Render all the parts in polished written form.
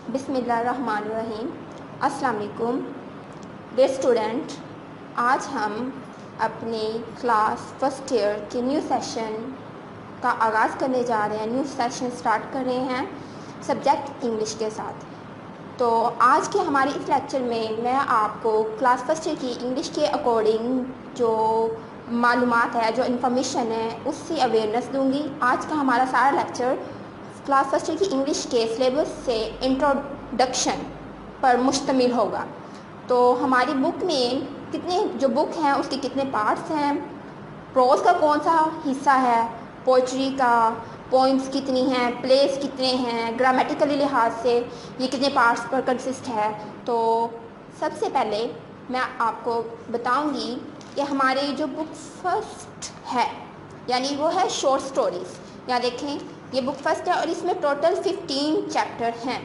बिस्मिल्लाहिर्रहमानिर्रहीम। अस्सलाम वालेकुम डियर स्टूडेंट, आज हम अपने क्लास फर्स्ट ईयर के न्यू सेशन का आगाज़ करने जा रहे हैं। न्यू सेशन स्टार्ट कर रहे हैं सब्जेक्ट इंग्लिश के साथ। तो आज के हमारे इस लेक्चर में मैं आपको क्लास फर्स्ट ईयर की इंग्लिश के अकॉर्डिंग जो मालूमात है, जो इन्फॉर्मेशन है, उससे अवेयरनेस दूंगी। आज का हमारा सारा लेक्चर क्लास फर्स्ट ईयर की इंग्लिश के सिलेबस से इंट्रोडक्शन पर मुश्तमिल होगा। तो हमारी बुक में कितने जो बुक हैं उसके कितने पार्ट्स हैं, प्रोज का कौन सा हिस्सा है, पोइट्री का पोइम्स कितनी हैं, प्लेस कितने हैं, ग्रामेटिकली लिहाज से ये कितने पार्ट्स पर कंसिस्ट है। तो सबसे पहले मैं आपको बताऊंगी कि हमारी जो बुक फर्स्ट है यानी वो है शॉर्ट स्टोरीज़। यहाँ देखें, ये बुक फर्स्ट है और इसमें टोटल 15 चैप्टर हैं।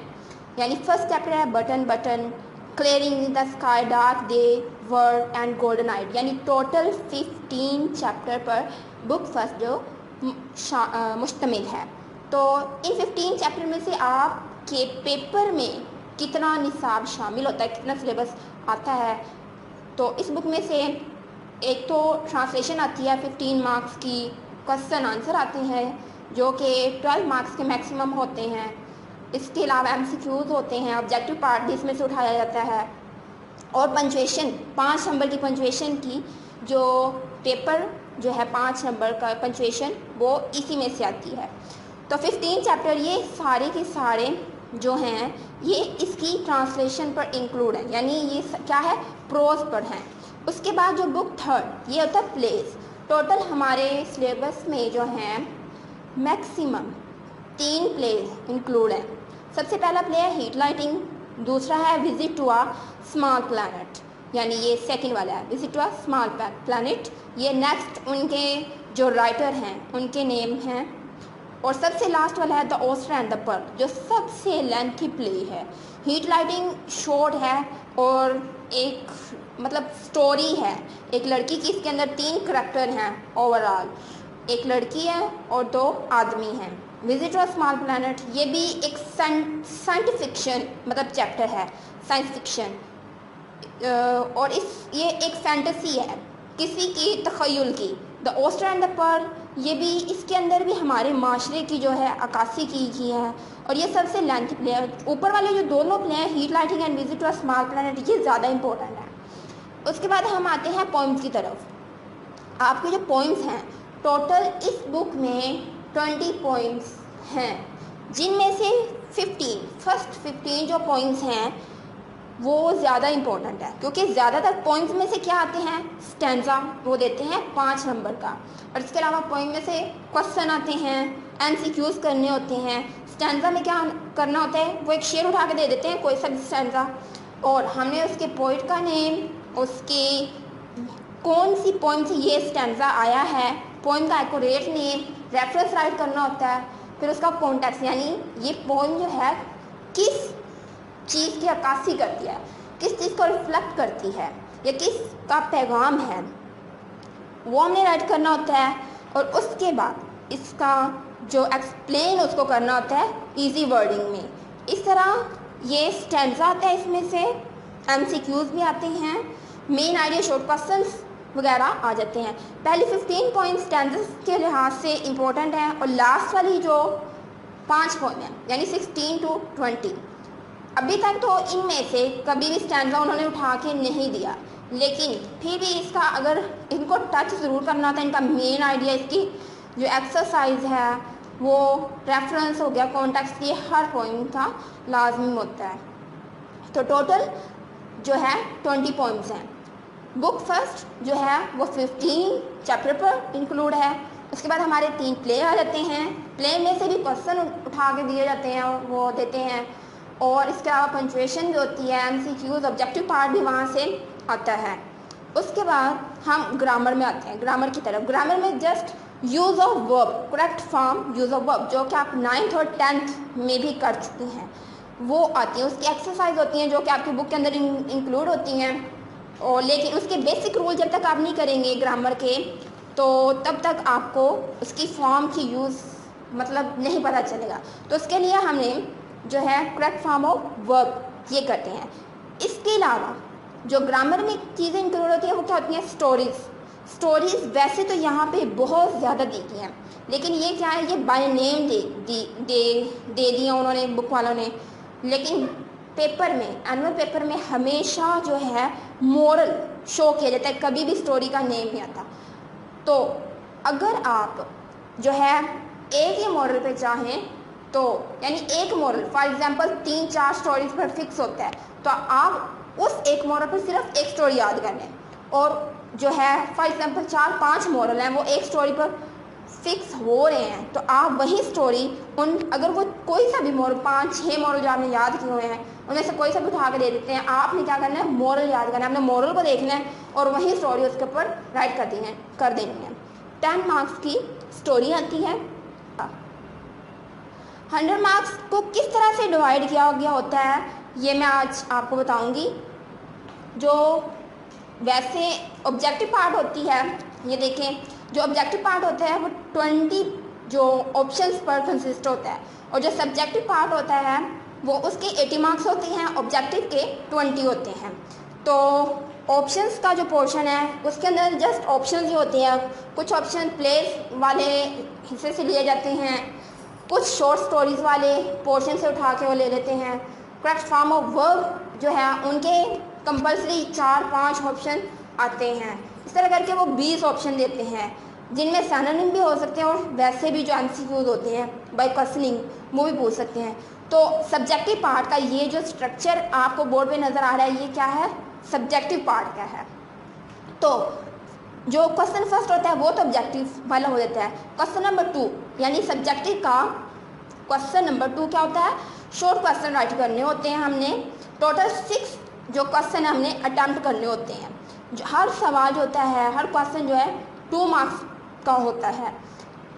यानी फर्स्ट चैप्टर है button button, clearing the sky, dark day, word and golden night. यानी टोटल 15 चैप्टर पर बुक फर्स्ट जो मुश्तमिल है। तो इन 15 चैप्टर में से आपके पेपर में कितना निसाब शामिल होता है, कितना सिलेबस आता है। तो इस बुक में से एक तो ट्रांसलेशन आती है 15 मार्क्स की, क्वेश्चन आंसर आते हैं जो कि 12 मार्क्स के मैक्सिमम होते हैं। इसके अलावा एमसीक्यूज होते हैं, ऑब्जेक्टिव पार्ट भी इसमें से उठाया जाता है। और पंचुएशन 5 नंबर की पंचुएशन की जो पेपर जो है 5 नंबर का पंचुएशन वो इसी में से आती है। तो 15 चैप्टर ये सारे के सारे जो हैं ये इसकी ट्रांसलेशन पर इंक्लूड है, यानी ये क्या है, प्रोज पर हैं। उसके बाद जो बुक थर्ड ये होता है प्लेस। टोटल हमारे सिलेबस में जो हैं मैक्सिमम 3 प्ले इंक्लूड हैं। सबसे पहला प्ले है हीट लाइटिंग, दूसरा है visit to a small planet, यानी ये सेकंड वाला है visit to a small planet. ये नेक्स्ट उनके जो राइटर हैं उनके नेम हैं। और सबसे लास्ट वाला है the oyster and the pearl, जो सबसे लेंथी प्ले है। हीट लाइटिंग शॉर्ट है और एक मतलब स्टोरी है। एक लड़की की, इसके अंदर 3 करैक्टर हैं ओवरऑल, एक लड़की है और 2 आदमी हैं। Visit to a small planet ये भी एक साइंस फिक्शन मतलब चैप्टर है, साइंस फिक्शन। और ये एक फैंटेसी है किसी की तखय्युल की। The oyster and the pearl ये भी, इसके अंदर भी हमारे माशरे की जो है अक्कासी की है और ये सबसे लेंथ प्ले है। ऊपर वाले जो दोनों प्ले हैं heat lighting and visit to a small planet ये ज़्यादा इंपॉर्टेंट है। उसके बाद हम आते हैं पोइम्स की तरफ। आपके जो पोइम्स हैं टोटल इस बुक में 20 पोइम्स हैं, जिनमें से 15 जो पोइम्स हैं वो ज़्यादा इंपॉर्टेंट है, क्योंकि ज़्यादातर पोइम्स में से क्या आते हैं, स्टैंजा वो देते हैं 5 नंबर का। और इसके अलावा पोइम में से क्वेश्चन आते हैं, एमसीक्यूज करने होते हैं। स्टैंजा में क्या करना होता है, वो एक शेर उठा के दे देते हैं कोई सा भी स्टैंजा, और हमने उसके पोइट का नेम, उसकी कौन सी पोइम से ये स्टैंजा आया है, पोइम का एक्यूरेट नेम, रेफरेंस राइट करना होता है। फिर उसका कॉन्टेक्स्ट, यानी ये पोइम जो है किस चीज़ की अक्कासी करती है, किस चीज़ को रिफ्लेक्ट करती है, या किस का पैगाम है, वो हमने राइट करना होता है। और उसके बाद इसका जो एक्सप्लेन उसको करना होता है इजी वर्डिंग में। इस तरह ये स्टैंजा आता है, इसमें से एमसीक्यूज भी आते हैं, मेन आइडिया शॉर्ट क्वेश्चंस वगैरह आ जाते हैं। पहले 15 पॉइंट स्टैंडर्स के लिहाज से इम्पोर्टेंट है और लास्ट वाली जो 5 पॉइंट हैं यानी 16 to 20, अभी तक तो इनमें से कभी भी स्टैंडर्ड उन्होंने उठा के नहीं दिया, लेकिन फिर भी इसका अगर इनको टच ज़रूर करना होता है, इनका मेन आइडिया, इसकी जो एक्सरसाइज है वो रेफरेंस हो गया, कॉन्टेक्स्ट, ये हर पॉइंट का लाजमी होता है। तो टोटल जो है 20 पॉइंट्स हैं। बुक फर्स्ट जो है वो 15 चैप्टर पर इंक्लूड है। उसके बाद हमारे 3 प्ले आ जाते हैं, प्ले में से भी क्वेश्चन उठा के दिए जाते हैं और वो देते हैं। और इसके अलावा पंचुएशन भी होती है, एमसीक्यूज, ऑब्जेक्टिव पार्ट भी वहाँ से आता है। उसके बाद हम ग्रामर में आते हैं, ग्रामर की तरफ। ग्रामर में just use of verb, correct form use of verb, जो कि आप 9th और 10th में भी कर चुकी हैं, वो आती हैं। उसकी एक्सरसाइज होती हैं जो कि आपकी बुक के अंदर इंक्लूड होती हैं। और लेकिन उसके बेसिक रूल जब तक आप नहीं करेंगे ग्रामर के, तो तब तक आपको उसकी फॉर्म की यूज़ मतलब नहीं पता चलेगा। तो उसके लिए हमने जो है करेक्ट फॉर्म ऑफ वर्ब ये करते हैं। इसके अलावा जो ग्रामर में चीज़ें इंक्लूड होती हैं वो क्या होती हैं, स्टोरीज़ वैसे तो यहाँ पे बहुत ज़्यादा दी गई हैं, लेकिन ये क्या है, ये बाय नेम दे दिया उन्होंने बुक वालों ने। लेकिन पेपर में, एनुअल पेपर में हमेशा जो है मोरल शो किया जाता है, कभी भी स्टोरी का नेम नहीं आता। तो अगर आप जो है एक ही मॉडल पे चाहें तो यानी एक मॉडल फॉर एग्जांपल 3-4 स्टोरीज पर फिक्स होता है, तो आप उस एक मॉडल पर सिर्फ एक स्टोरी याद कर लें, और जो है फॉर एग्जांपल 4-5 मॉडल हैं वो एक स्टोरी पर फिक्स हो रहे हैं, तो आप वही स्टोरी अगर वो कोई सा भी मॉडल 5-6 मॉडल जो आपने याद किए हुए हैं उनमें से कोई सा भी उठा के दे देते हैं, आपने क्या करना है, मॉडल याद करना है, आपने मॉडल को देखना है और वही स्टोरी उसके ऊपर राइट कर देनी है। 10 मार्क्स की स्टोरी आती है। 100 मार्क्स को किस तरह से डिवाइड किया गया होता है ये मैं आज आपको बताऊंगी। जो वैसे ऑब्जेक्टिव पार्ट होती है, ये देखें, जो ऑब्जेक्टिव पार्ट होता है वो 20 जो ऑप्शंस पर कंसिस्ट होता है, और जो सब्जेक्टिव पार्ट होता है वो उसके 80 मार्क्स होते हैं, ऑब्जेक्टिव के 20 होते हैं। तो ऑप्शंस का जो पोर्शन है उसके अंदर जस्ट ऑप्शंस ही होते हैं, कुछ ऑप्शन प्लेस वाले हिस्से से लिए जाते हैं, कुछ शॉर्ट स्टोरीज वाले पोर्शन से उठा के वो ले लेते हैं। करेक्ट फॉर्म ऑफ वर्ब जो है उनके कंपल्सरी 4-5 ऑप्शन आते हैं। इस तरह करके वो 20 ऑप्शन देते हैं, जिनमें सिनोनिम भी हो सकते हैं और वैसे भी जो एमसीक्यूज होते हैं बाय क्वेश्चनिंग वो भी पूछ सकते हैं। तो सब्जेक्टिव पार्ट का ये जो स्ट्रक्चर आपको बोर्ड पे नज़र आ रहा है, ये क्या है, सब्जेक्टिव पार्ट का है। तो जो क्वेश्चन फर्स्ट होता है वो तो ऑब्जेक्टिव वाला हो जाता है। क्वेश्चन नंबर 2 यानी सब्जेक्टिव का क्वेश्चन नंबर 2 क्या होता है, शॉर्ट क्वेश्चन राइट करने होते हैं। हमने टोटल 6 जो क्वेश्चन हमने अटैम्प्ट करने होते हैं। जो हर सवाल जो होता है, हर क्वेश्चन जो है 2 मार्क्स का होता है।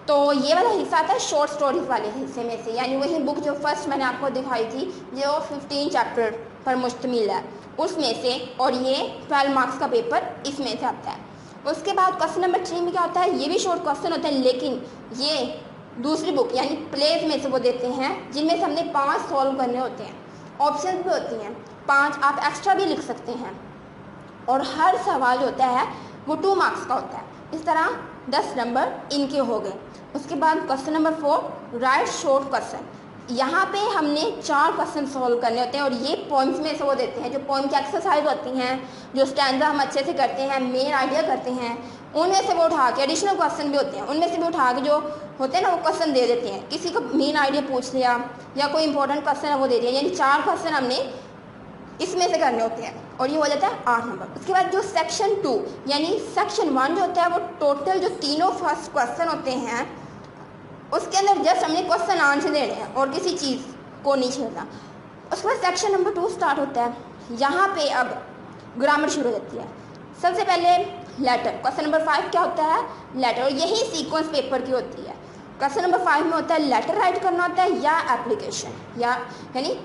तो ये वाला हिस्सा आता है शॉर्ट स्टोरीज वाले हिस्से में से, यानी वही बुक जो फर्स्ट मैंने आपको दिखाई थी जो 15 चैप्टर पर मुश्तमिल है उसमें से, और ये 12 मार्क्स का पेपर इसमें से आता है। उसके बाद क्वेश्चन नंबर 3 में क्या होता है, ये भी शॉर्ट क्वेश्चन होते हैं, लेकिन ये दूसरी बुक यानी प्लेस में से वो देते हैं, जिनमें से हमने 5 सॉल्व करने होते हैं। ऑप्शन भी होती हैं 5, आप एक्स्ट्रा भी लिख सकते हैं, और हर सवाल जो होता है वो 2 मार्क्स का होता है। इस तरह 10 नंबर इनके हो गए। उसके बाद question number 4 right short question. यहाँ पे हमने 4 क्वेश्चन सॉल्व करने होते हैं, और ये पॉइंट्स में से वो देते हैं, जो पॉइंट की एक्सरसाइज होती हैं, जो स्टैंडर्ड हम अच्छे से करते हैं, मेन आइडिया करते हैं, उनमें से वो उठा के, एडिशनल क्वेश्चन भी होते हैं उनमें से भी उठा के जो होते हैं ना वो क्वेश्चन दे देते हैं। किसी को मेन आइडिया पूछ लिया या कोई इंपॉर्टेंट क्वेश्चन है वो दे दिया, यानी 4 क्वेश्चन हमने इसमें से करने होते हैं, और ये हो जाता है 8 नंबर। उसके बाद जो सेक्शन 2 यानी सेक्शन 1 जो होता है वो टोटल जो तीनों फर्स्ट क्वेश्चन होते हैं उसके अंदर जस्ट हमने क्वेश्चन आंसर देने हैं और किसी चीज़ को नहीं छेड़ना। उसके बाद सेक्शन नंबर 2 स्टार्ट होता है। यहाँ पे अब ग्रामर शुरू हो जाती है। सबसे पहले लेटर, क्वेश्चन नंबर 5 क्या होता है, लेटर, और यही सीक्वेंस पेपर की होती है। क्वेश्चन नंबर 5 में होता है लेटर राइट करना होता है या एप्लीकेशन, या यानी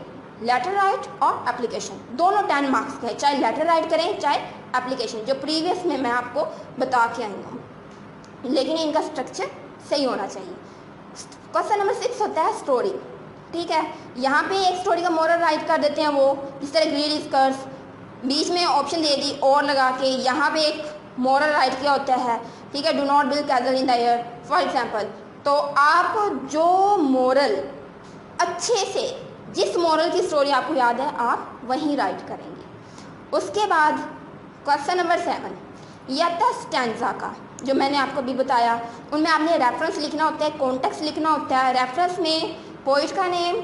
लेटर राइट और एप्लीकेशन दोनों 10 मार्क्स के हैं, चाहे लेटर राइट करें चाहे एप्लीकेशन, जो प्रीवियस में मैं आपको बता के आई हूँ, लेकिन इनका स्ट्रक्चर सही होना चाहिए। क्वेश्चन नंबर 6 होता है स्टोरी, ठीक है। यहाँ पे एक स्टोरी का मोरल राइट कर देते हैं, वो जिस तरह ग्रीड इज कर्स, बीच में ऑप्शन दे दी और लगा के यहाँ पे एक मोरल राइट किया होता है, ठीक है, do not build castle in the air for example. तो आप जो मोरल अच्छे से, जिस मोरल की स्टोरी आपको याद है आप वहीं राइट करेंगे। उसके बाद क्वेश्चन नंबर 7 या था स्टैंजा का, जो मैंने आपको भी बताया, उनमें आपने रेफरेंस लिखना होता है, कॉन्टेक्स्ट लिखना होता है। रेफरेंस में पोइट का नेम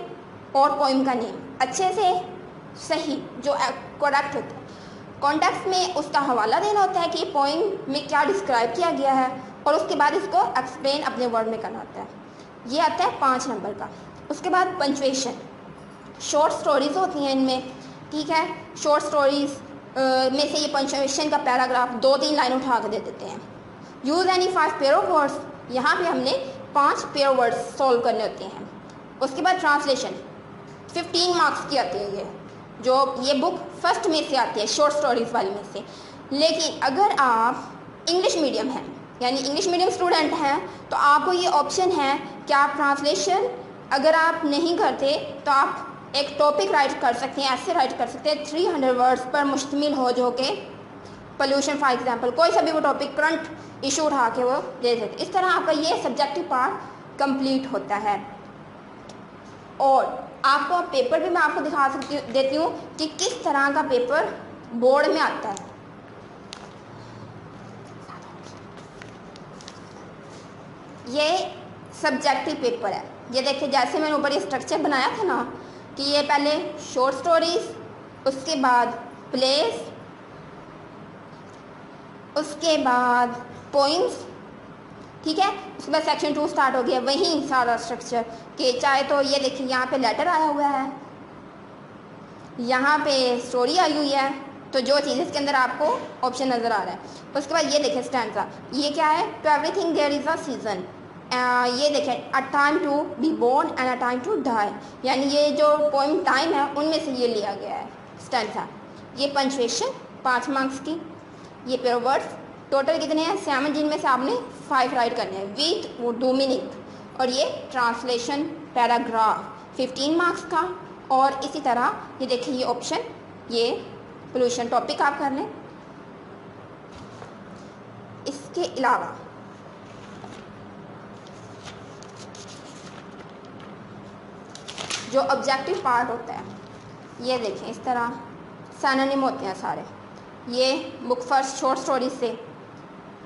और पोइम का नेम अच्छे से सही जो करेक्ट होता है। कॉन्टेक्स्ट में उसका हवाला देना होता है कि पोइम में क्या डिस्क्राइब किया गया है, और उसके बाद इसको एक्सप्लेन अपने वर्ड में करना होता है। ये आता है 5 नंबर का। उसके बाद पंचुएशन, शॉर्ट स्टोरीज होती हैं इनमें, ठीक है। शॉर्ट स्टोरीज में से ये पंचुएशन का पैराग्राफ 2-3 लाइन उठा कर दे देते हैं। Use any 5 pair of words, यहाँ पे हमने 5 पेयर वर्ड्स सॉल्व करने होते हैं। उसके बाद ट्रांसलेशन 15 मार्क्स की आती है, ये बुक फर्स्ट में से आती है शॉर्ट स्टोरीज वाले में से। लेकिन अगर आप इंग्लिश मीडियम हैं यानी इंग्लिश मीडियम स्टूडेंट हैं तो आपको ये ऑप्शन है कि आप ट्रांसलेशन अगर आप नहीं करते तो आप एक टॉपिक राइट कर सकते हैं, ऐसे राइट कर सकते हैं 300 वर्ड्स पर मुश्तमिल हो जो कि पोल्यूशन फॉर एग्जांपल, कोई सा भी वो टॉपिक करंट इशू उठा के वो दे देते। इस तरह आपका ये सब्जेक्टिव पार्ट कंप्लीट होता है। और आपको पेपर भी मैं आपको दिखा देती हूँ कि किस तरह का पेपर बोर्ड में आता है। ये सब्जेक्टिव पेपर है। ये देखिए, जैसे मैंने ऊपर ये स्ट्रक्चर बनाया था ना कि ये पहले शॉर्ट स्टोरीज, उसके बाद प्लेस, उसके बाद पोइम्स, ठीक है, उसके बाद सेक्शन 2 स्टार्ट हो गया। वहीं सारा स्ट्रक्चर कि चाहे तो ये देखिए यहाँ पे लेटर आया हुआ है, यहाँ पे स्टोरी आई हुई है, तो जो चीज़ इसके अंदर आपको ऑप्शन नज़र आ रहा है। उसके बाद ये देखिए स्टैंजा, ये क्या है, to everything there is a season. ये देखें, a time to be born and a time to die, यानी ये जो पोइम टाइम है उनमें से ये लिया गया है स्टैंजा। ये पंचुएशन 5 मार्क्स की, ये पेयर वर्ड्स टोटल कितने हैं 7, जिनमें से आपने 5 राइट करने हैं विद उर्दू मीनिंग। और ये ट्रांसलेशन पैराग्राफ 15 मार्क्स का। और इसी तरह ये देखिए ये ऑप्शन, ये पोल्यूशन टॉपिक आप कर लें। इसके अलावा जो ऑब्जेक्टिव पार्ट होता है, ये देखें इस तरह सिनोनिम होते हैं सारे। ये बुक फर्स्ट शॉर्ट स्टोरी से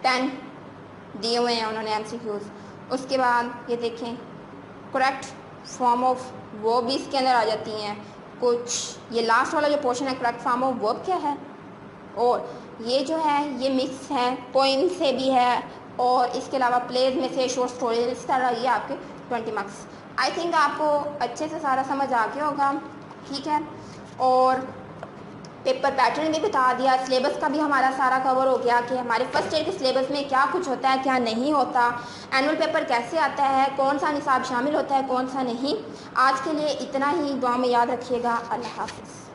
10 दिए हुए हैं उन्होंने MCQs। उसके बाद ये देखें करेक्ट फॉर्म ऑफ वर्ब भी इसके अंदर आ जाती हैं कुछ। ये लास्ट वाला जो पोर्शन है, करेक्ट फॉर्म ऑफ वर्ब क्या है। और ये जो है ये मिक्स है, पोइम से भी है और इसके अलावा प्लेज में से, शॉर्ट स्टोरी, इस तरह ये आपके 20 मार्क्स। आई थिंक आपको अच्छे से सारा समझ आ गया होगा, ठीक है। और पेपर पैटर्न भी बता दिया, सिलेबस का भी हमारा सारा कवर हो गया कि हमारे फर्स्ट ईयर के सिलेबस में क्या कुछ होता है, क्या नहीं होता, एनुअल पेपर कैसे आता है, कौन सा निसाब शामिल होता है, कौन सा नहीं। आज के लिए इतना ही, दुआ में याद रखिएगा। अल्लाह हाफ़िज़।